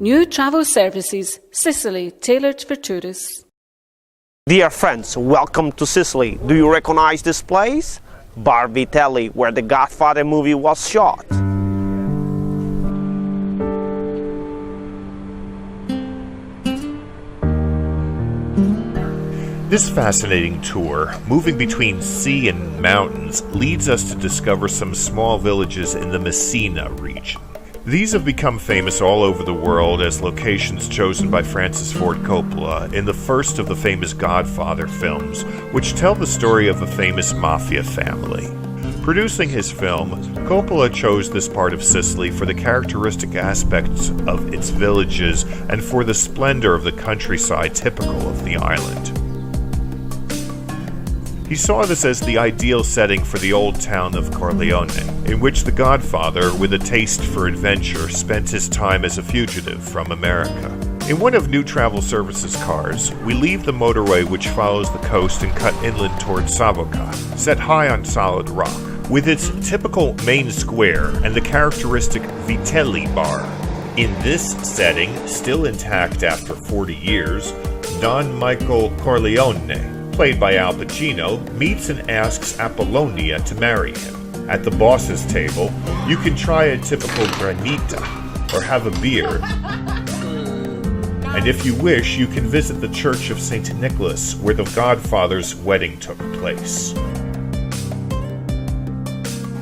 New travel services, Sicily, tailored for tourists. Dear friends, welcome to Sicily. Do you recognize this place? Bar Vitelli, where the Godfather movie was shot. This fascinating tour, moving between sea and mountains, leads us to discover some small villages in the Messina region. These have become famous all over the world as locations chosen by Francis Ford Coppola in the first of the famous Godfather films, which tell the story of a famous mafia family. Producing his film, Coppola chose this part of Sicily for the characteristic aspects of its villages and for the splendor of the countryside typical of the island. He saw this as the ideal setting for the old town of Corleone, in which the Godfather, with a taste for adventure, spent his time as a fugitive from America. In one of New Travel Services' cars, we leave the motorway which follows the coast and cut inland towards Savoca, set high on solid rock, with its typical main square and the characteristic Vitelli bar. In this setting, still intact after 40 years, Don Michael Corleone, played by Al Pacino, meets and asks Apollonia to marry him. At the boss's table, you can try a typical granita or have a beer. And if you wish, you can visit the Church of St. Nicholas, where the Godfather's wedding took place.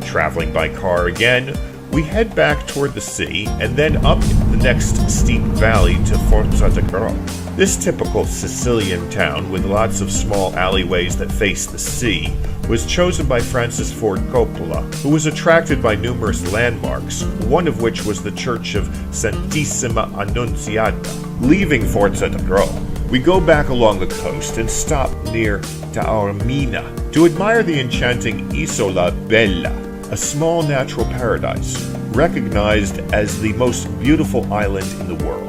Traveling by car again, we head back toward the sea and then up the next steep valley to Forza de Gro. This typical Sicilian town, with lots of small alleyways that face the sea, was chosen by Francis Ford Coppola, who was attracted by numerous landmarks, one of which was the Church of Santissima Annunziata. Leaving Forza de Gro, we go back along the coast and stop near Taormina to admire the enchanting Isola Bella, a small natural paradise, recognized as the most beautiful island in the world.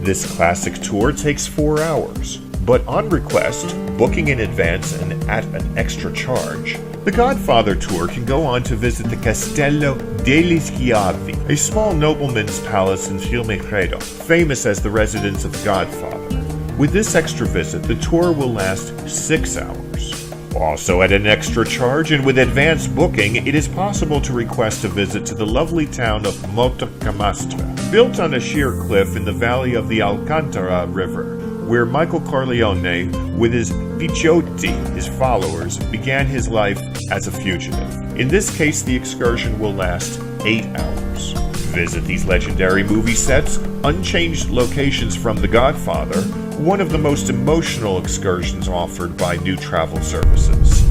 This classic tour takes 4 hours, but on request, booking in advance and at an extra charge, the Godfather Tour can go on to visit the Castello degli Schiavi, a small nobleman's palace in Fiumicredo, famous as the residence of the Godfather. With this extra visit, the tour will last 6 hours. Also at an extra charge and with advance booking, it is possible to request a visit to the lovely town of Moca Mosque, built on a sheer cliff in the valley of the Alcantara River, where Michael Corleone, with his Picciotti, his followers, began his life as a fugitive. In this case, the excursion will last 8 hours. Visit these legendary movie sets, unchanged locations from The Godfather, one of the most emotional excursions offered by New Travel Services.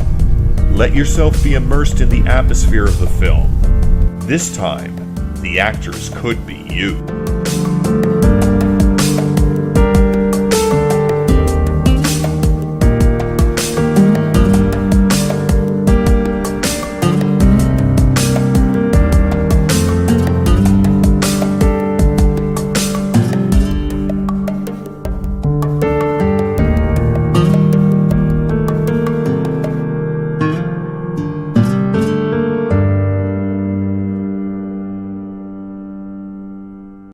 Let yourself be immersed in the atmosphere of the film. This time, the actors could be you.